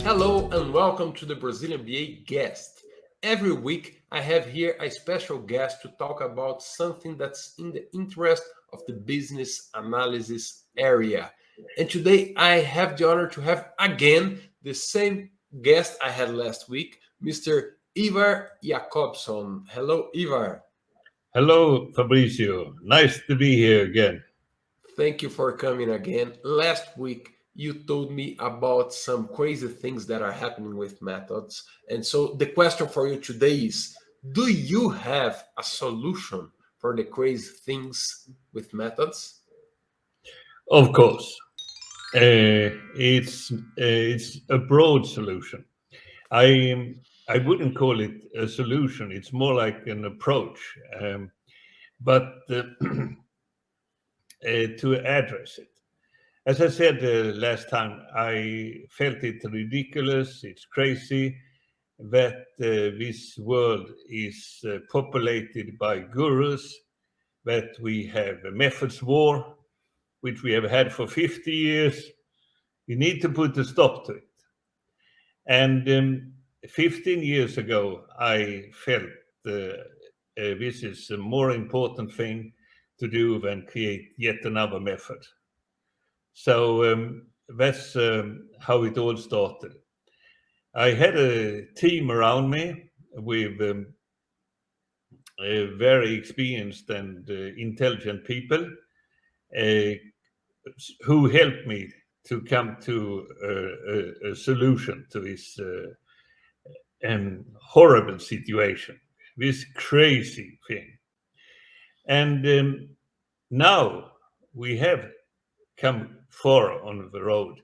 Hello and welcome to the Brazilian BA guest. Every week I have here a special guest to talk about something that's in the interest of the business analysis area. And today I have the honor to have again the same guest I had last week, Mr. Ivar Jacobson. Hello, Ivar. Hello, Fabricio. Nice to be here again. Thank you for coming again. Last week, you told me about some crazy things that are happening with methods. And so the question for you today is, do you have a solution for the crazy things with methods? Of course, it's a broad solution. I wouldn't call it a solution. It's more like an approach, but to address it. As I said last time, I felt it ridiculous. It's crazy that this world is populated by gurus. That we have a methods war, which we have had for 50 years. We need to put a stop to it. And 15 years ago, I felt this is a more important thing to do than create yet another method. So that's how it all started. I had a team around me with very experienced and intelligent people uh, who helped me to come to a solution to this horrible situation, this crazy thing. And now we have come far on the road.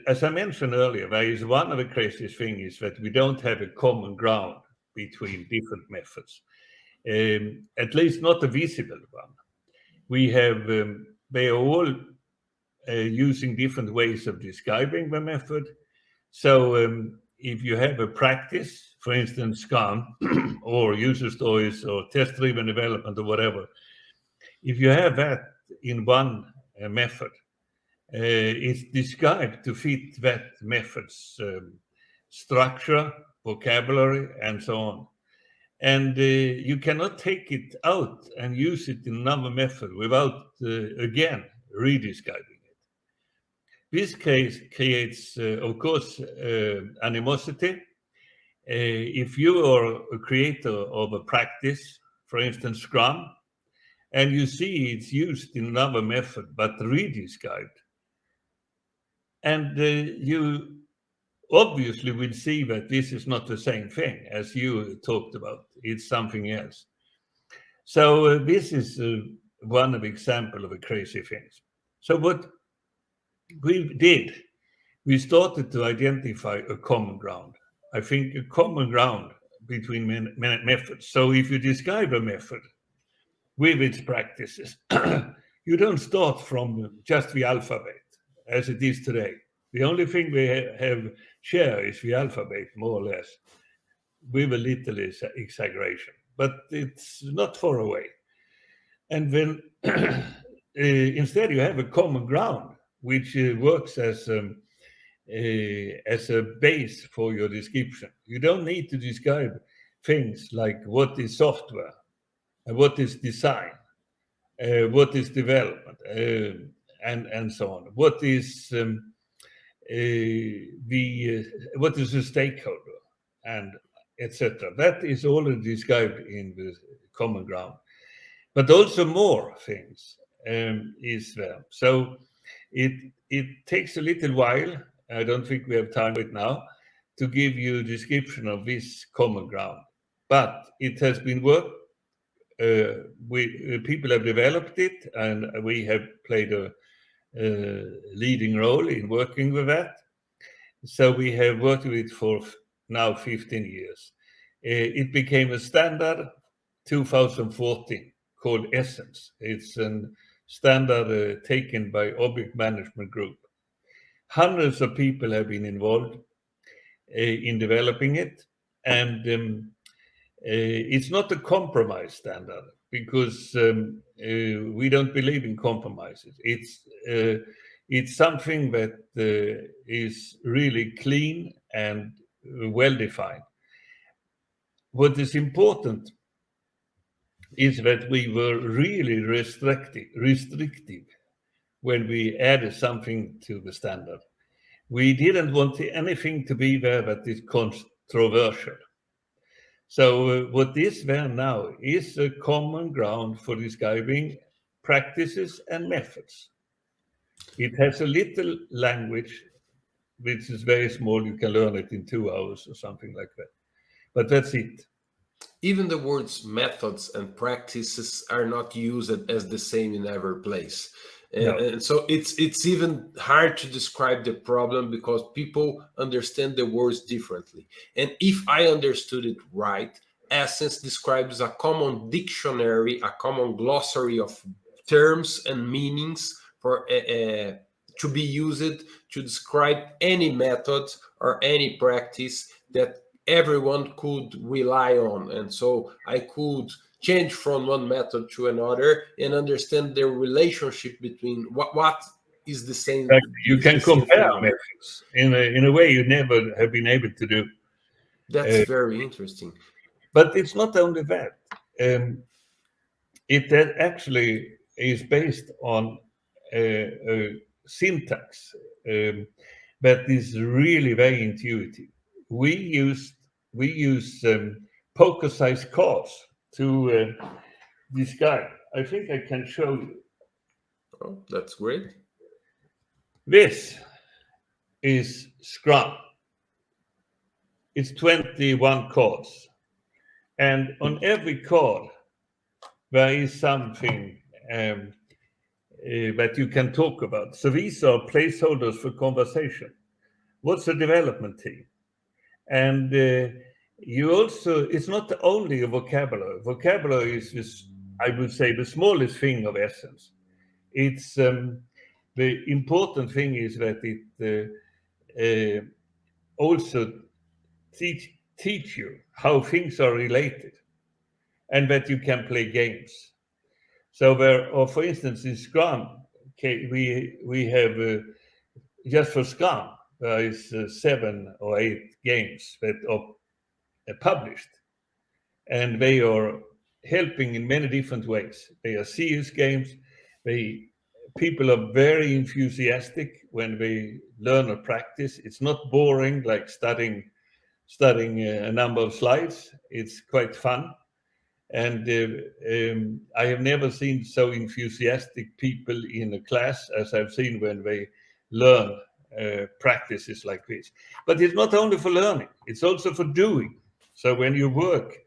As I mentioned earlier, there is one of the craziest things is that we don't have a common ground between different methods, at least not a visible one. We have, they are all using different ways of describing the method. So if you have a practice, for instance, Scrum or user stories or test-driven development or whatever, if you have that in one method, it's described to fit that method's structure, vocabulary, and so on. And you cannot take it out and use it in another method without, again, redescribing it. This case creates, of course, animosity. If you are a creator of a practice, for instance, Scrum, and you see it's used in another method but redescribed, and you obviously will see that this is not the same thing as you talked about. It's something else. So this is one of the example of the crazy things. So what we did, we started to identify a common ground. I think a common ground between methods. So if you describe a method with its practices, you don't start from just the alphabet as it is today. The only thing we have share is the alphabet, more or less, with a little exaggeration, but it's not far away. And then instead you have a common ground, which works as a base for your description. You don't need to describe things like what is software, and what is design, what is development, and so on. What is what is a stakeholder, and etc. That is already described in the common ground. But also more things is there. So it takes a little while. I don't think we have time right now to give you a description of this common ground. But it has been worked. People have developed it, and we have played a leading role in working with that. So we have worked with it for now 15 years. It became a standard 2014 called Essence. It's a standard taken by Object Management Group. Hundreds of people have been involved in developing it, and it's not a compromise standard because we don't believe in compromises. It's something that is really clean and well defined. What is important is that we were really restrictive when we added something to the standard. We didn't want anything to be there that is controversial. So what is there now is a common ground for describing practices and methods. It has a little language which is very small. You can learn it in 2 hours or something like that. But that's it. Even the words methods and practices are not used as the same in every place. No. And so it's even hard to describe the problem because people understand the words differently. And if I understood it right, essence describes a common dictionary, a common glossary of terms and meanings for to be used to describe any method or any practice that everyone could rely on. And so I could change from one method to another and understand the relationship between what is the same Exactly. You is can the same compare phenomenon. methods in a way you never have been able to do. That's Uh, very interesting. but it's not only that. Um, it actually is based on a syntax that is really very intuitive. We use we use poker-sized cards to describe. I think I can show you. Oh, that's great. This is Scrum. It's 21 cards, and on every card there is something that you can talk about. So these are placeholders for conversation. What's a development team? And you also, it's not only a vocabulary. Vocabulary is this, I would say, the smallest thing of essence. It's the important thing is that it also teach you how things are related and that you can play games. So there, or for instance, in Scrum, okay, we have just for Scrum there is 7 or 8 games that are published, and they are helping in many different ways. They are serious games. They People are very enthusiastic when they learn or practice. It's not boring like studying a number of slides. It's quite fun. And I have never seen so enthusiastic people in a class as I've seen when they learn practices like this. But it's not only for learning, it's also for doing. So when you work,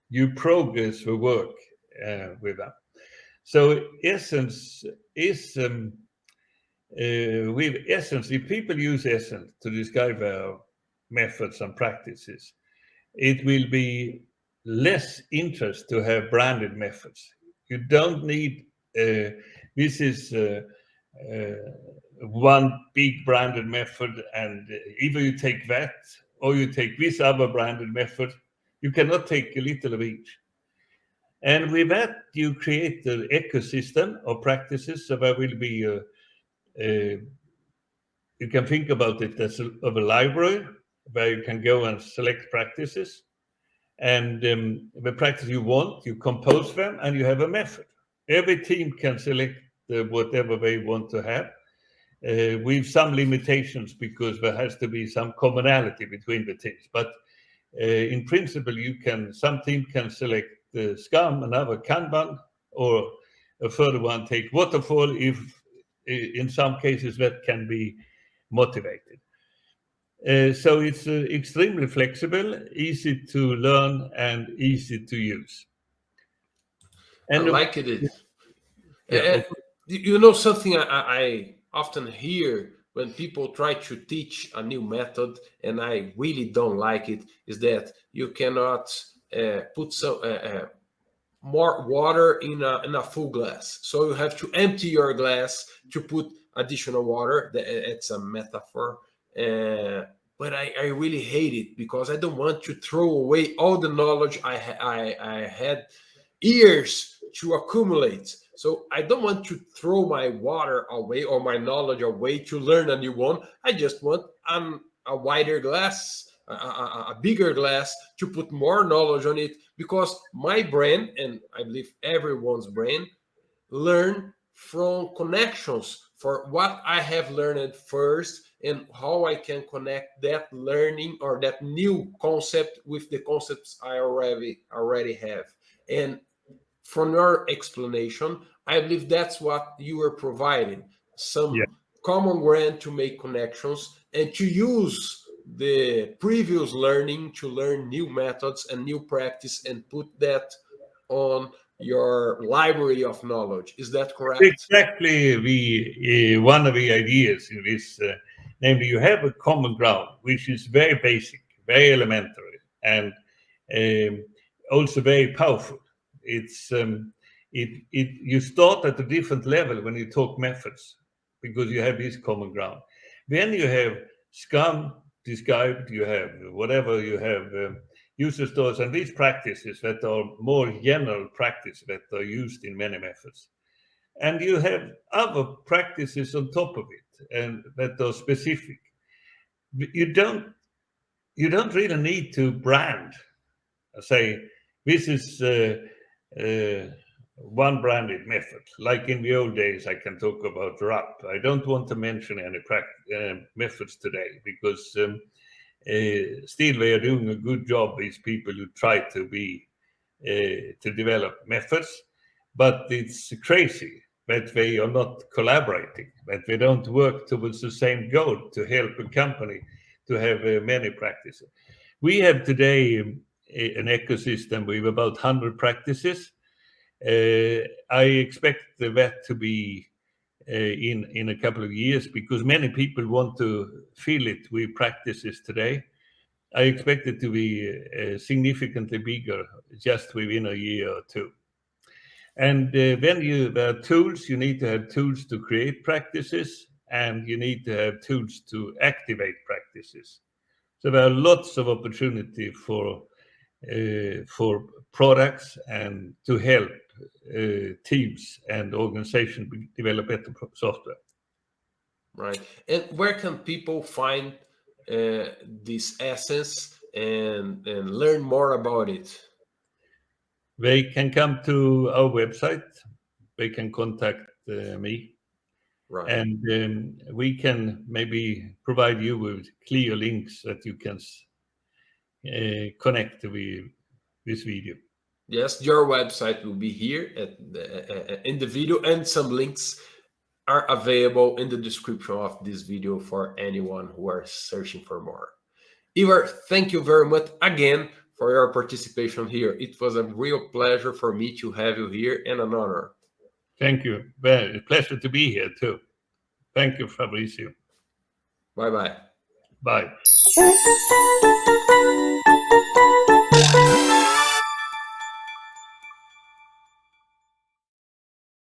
you progress the work with them. So essence is with essence, if people use essence to describe their methods and practices, it will be less interest to have branded methods. You don't need this is one big branded method, and either you take that or you take this other branded method. You cannot take a little of each. And with that, you create an ecosystem of practices. So there will be a you can think about it as of a library where you can go and select practices, and the practice you want, you compose them, and you have a method. Every team can select whatever they want to have, with some limitations because there has to be some commonality between the teams. But in principle, some team can select Scrum, another Kanban, or a further one take Waterfall if in some cases that can be motivated. So it's extremely flexible, easy to learn, and easy to use. I And like it. yeah, Uh, you know something I often hear when people try to teach a new method, and I really don't like it, is that you cannot put some more water in a full glass. So you have to empty your glass to put additional water. It's a metaphor. But I really hate it because I don't want to throw away all the knowledge I had years to accumulate. So I don't want to throw my water away or my knowledge away to learn a new one. I just want a wider glass, a bigger glass to put more knowledge on it, because my brain, and I believe everyone's brain, learn from connections for what I have learned first and how I can connect that learning or that new concept with the concepts I already have. And from your explanation, I believe that's what you are providing, Yeah, some common ground to make connections and to use the previous learning to learn new methods and new practice and put that on your library of knowledge. Is that correct? exactly. One of the ideas in this, namely, you have a common ground, which is very basic, very elementary, and um, also very powerful. It's it you start at a different level when you talk methods because you have this common ground. Then you have Scrum described, you have whatever you have. User stories and these practices that are more general practice that are used in many methods, and you have other practices on top of it and that are specific. You don't really need to brand, say this is one branded method like in the old days. I can talk about RAP. I don't want to mention any methods today because still they are doing a good job, these people who try to develop methods, but it's crazy that they are not collaborating, that they don't work towards the same goal to help a company to have many practices. We have today an ecosystem with about 100 practices. I expect that to be in a couple of years because many people want to fill it with practices today. I expect it to be significantly bigger just within a year or two. And when there are tools, you need to have tools to create practices, and you need to have tools to activate practices. So there are lots of opportunity for products and to help teams and organizations develop better software. Right. And where can people find this essence and learn more about it? They can come to our website. They can contact me, Right. and we can maybe provide you with clear links that you can connect with this video. Yes, your website will be here in the video, and some links are available in the description of this video for anyone who are searching for more. Ivar, thank you very much again for your participation here. It was a real pleasure for me to have you here and an honor. Thank you. Well, a pleasure to be here too. Thank you, Fabrizio. Bye bye. Bye.